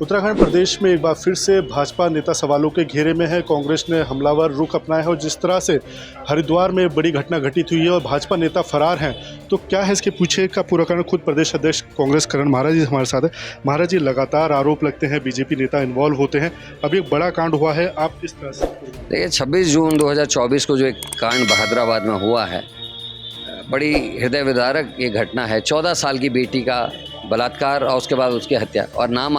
उत्तराखंड प्रदेश में एक बार फिर से भाजपा नेता सवालों के घेरे में है। कांग्रेस ने हमलावर रुख अपनाया है और जिस तरह से हरिद्वार में बड़ी घटना घटित हुई है और भाजपा नेता फरार हैं, तो क्या है इसके पीछे का पूरा कारण। खुद प्रदेश अध्यक्ष कांग्रेस करण महाराज जी हमारे साथ है। महाराज जी, लगातार आरोप लगते हैं, बीजेपी नेता इन्वॉल्व होते हैं, अभी एक बड़ा कांड हुआ है, आप इस तरह से देखिए 26 जून 2024 को जो एक कांड बहादुराबाद में हुआ है, बड़ी हृदय विदारक ये घटना है। 14 साल की बेटी का बलात्कार और उसके बाद उसकी हत्या। और नाम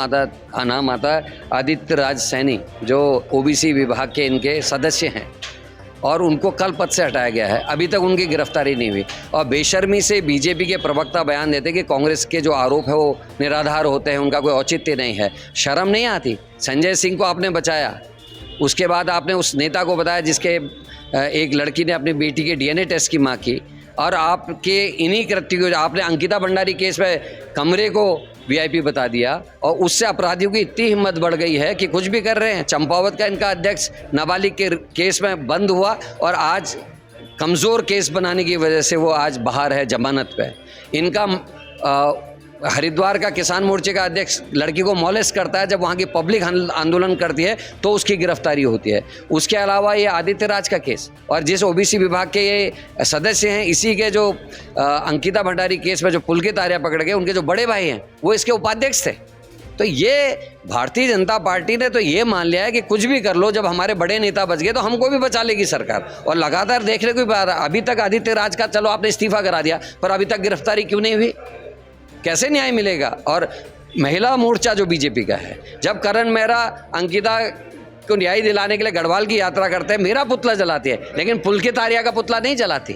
आता आदित्य राज सैनी, जो ओबीसी विभाग के इनके सदस्य हैं, और उनको कल पद से हटाया गया है। अभी तक उनकी गिरफ्तारी नहीं हुई। और बेशर्मी से बीजेपी के प्रवक्ता बयान देते कि कांग्रेस के जो आरोप है वो निराधार होते हैं, उनका कोई औचित्य नहीं है। शर्म नहीं आती? संजय सिंह को आपने बचाया, उसके बाद आपने उस नेता को बताया जिसके एक लड़की ने अपनी बेटी के डीएनए टेस्ट की मांग की, और आपके इन्हीं कृत्य को आपने अंकिता भंडारी केस में कमरे को वीआईपी बता दिया, और उससे अपराधियों की इतनी हिम्मत बढ़ गई है कि कुछ भी कर रहे हैं। चंपावत का इनका अध्यक्ष नाबालिग के केस में बंद हुआ, और आज कमज़ोर केस बनाने की वजह से वो आज बाहर है जमानत पे। इनका हरिद्वार का किसान मोर्चे का अध्यक्ष लड़की को मॉलेस्ट करता है, जब वहाँ की पब्लिक आंदोलन करती है तो उसकी गिरफ्तारी होती है। उसके अलावा ये आदित्य राज का केस, और जिस ओबीसी विभाग के ये सदस्य हैं, इसी के जो अंकिता भंडारी केस में जो पुलकित आर्या पकड़ गए, उनके जो बड़े भाई हैं वो इसके उपाध्यक्ष थे। तो ये भारतीय जनता पार्टी ने तो ये मान लिया है कि कुछ भी कर लो, जब हमारे बड़े नेता बच गए तो हमको भी बचा लेगी सरकार। और लगातार देखने को अभी तक आदित्य राज का, चलो आपने इस्तीफा करा दिया, पर अभी तक गिरफ्तारी क्यों नहीं हुई? कैसे न्याय मिलेगा? और महिला मोर्चा जो बीजेपी का है, जब करण मेहरा अंकिता को न्याय दिलाने के लिए गढ़वाल की यात्रा करते हैं, मेरा पुतला जलाती है, लेकिन पुलकित आर्या का पुतला नहीं जलाती।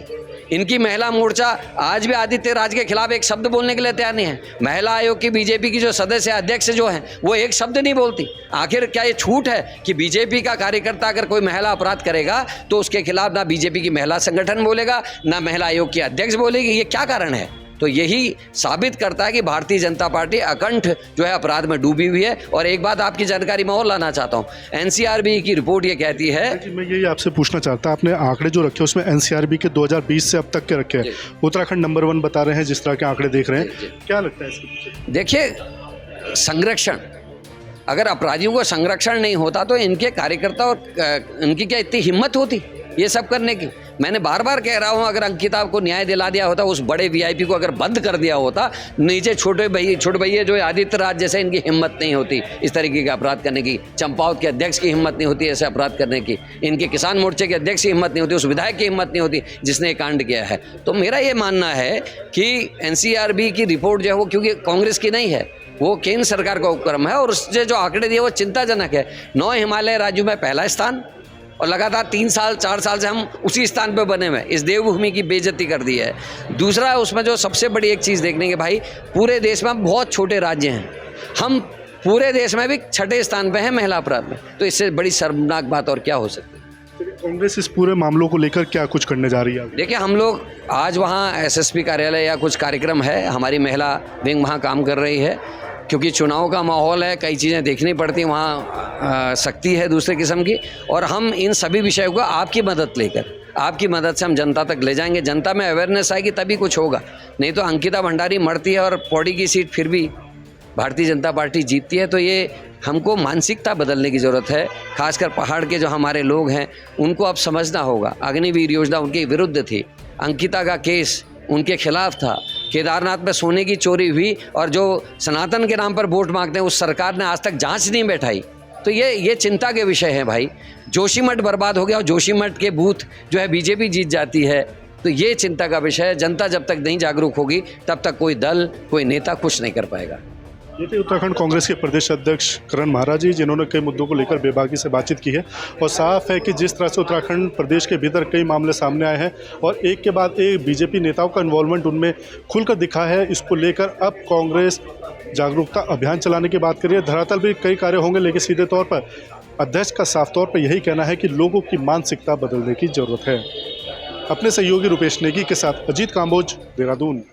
इनकी महिला मोर्चा आज भी आदित्य राज के खिलाफ एक शब्द बोलने के लिए तैयार नहीं है। महिला आयोग की बीजेपी की जो सदस्य अध्यक्ष जो हैं, वो एक शब्द नहीं बोलती। आखिर क्या ये छूट है कि बीजेपी का कार्यकर्ता अगर कोई महिला अपराध करेगा तो उसके खिलाफ ना बीजेपी की महिला संगठन बोलेगा, ना महिला आयोग की अध्यक्ष बोलेगी? ये क्या कारण है? तो यही साबित करता है कि भारतीय जनता पार्टी अकंठ जो है अपराध में डूबी हुई है। और एक बात आपकी जानकारी में और लाना चाहता हूँ, एनसीआरबी की रिपोर्ट ये कहती है। मैं यही आपसे पूछना चाहता, आपने आंकड़े जो रखे उसमें एनसीआरबी के 2020 से अब तक के रखे हैं, उत्तराखंड नंबर 1 बता रहे हैं, जिस तरह के आंकड़े देख रहे हैं, क्या लगता है इसके पीछे? देखिए, संरक्षण, अगर अपराधियों को संरक्षण नहीं होता तो इनके कार्यकर्ता और इनकी क्या इतनी हिम्मत होती ये सब करने की? मैंने बार बार कह रहा हूँ, अगर अंकिता को न्याय दिला दिया होता, उस बड़े वीआईपी को अगर बंद कर दिया होता, नीचे छोटे भैया जो आदित्य राज जैसे, इनकी हिम्मत नहीं होती इस तरीके का अपराध करने की। चंपावत के अध्यक्ष की हिम्मत नहीं होती ऐसे अपराध करने की। इनके किसान मोर्चे के अध्यक्ष की हिम्मत नहीं होती, उस विधायक की हिम्मत नहीं होती जिसने ये कांड किया है। तो मेरा ये मानना है कि एनसीआरबी की रिपोर्ट जो है वो क्योंकि कांग्रेस की नहीं है, वो केंद्र सरकार का उपक्रम है, और उससे जो आंकड़े दिए वो चिंताजनक है। 9 हिमालय राज्यों में पहला स्थान, और लगातार 4 साल से हम उसी स्थान पे बने हुए। इस देवभूमि की बेइज्जती कर दी है। दूसरा, उसमें जो सबसे बड़ी एक चीज़ देखने के भाई, पूरे देश में बहुत छोटे राज्य हैं, हम पूरे देश में भी 6ठे स्थान पे हैं महिला अपराध में। तो इससे बड़ी शर्मनाक बात और क्या हो सकती है? कांग्रेस इस पूरे मामलों को लेकर क्या कुछ करने जा रही है? देखिए, हम लोग आज वहाँ एसएसपी कार्यालय या कुछ कार्यक्रम है, हमारी महिला विंग वहाँ काम कर रही है, क्योंकि चुनाव का माहौल है, कई चीज़ें देखनी पड़ती हैं, वहाँ सख्ती है दूसरे किस्म की। और हम इन सभी विषयों को आपकी मदद लेकर, आपकी मदद से हम जनता तक ले जाएंगे। जनता में अवेयरनेस आएगी तभी कुछ होगा, नहीं तो अंकिता भंडारी मरती है और पौड़ी की सीट फिर भी भारतीय जनता पार्टी जीतती है। तो ये हमको मानसिकता बदलने की ज़रूरत है। खासकर पहाड़ के जो हमारे लोग हैं, उनको अब समझना होगा। अग्निवीर योजना उनके विरुद्ध थी, अंकिता का केस उनके खिलाफ था, केदारनाथ में सोने की चोरी हुई, और जो सनातन के नाम पर वोट मांगते हैं उस सरकार ने आज तक जांच नहीं बैठाई। तो ये चिंता के विषय है भाई। जोशीमठ बर्बाद हो गया और जोशीमठ के बूथ जो है बीजेपी जीत जाती है, तो ये चिंता का विषय है। जनता जब तक नहीं जागरूक होगी तब तक कोई दल, कोई नेता कुछ नहीं कर पाएगा। ये थे उत्तराखंड कांग्रेस के प्रदेश अध्यक्ष करण महाराज जी, जिन्होंने कई मुद्दों को लेकर बेबाकी से बातचीत की है। और साफ है कि जिस तरह से उत्तराखंड प्रदेश के भीतर कई मामले सामने आए हैं और एक के बाद एक बीजेपी नेताओं का इन्वॉल्वमेंट उनमें खुलकर दिखा है, इसको लेकर अब कांग्रेस जागरूकता अभियान चलाने की बात कर रही है। धरातल भी कई कार्य होंगे, लेकिन सीधे तौर पर अध्यक्ष का साफ तौर पर यही कहना है कि लोगों की मानसिकता बदलने की ज़रूरत है। अपने सहयोगी रुपेश नेगी के साथ अजीत काम्बोज, देहरादून।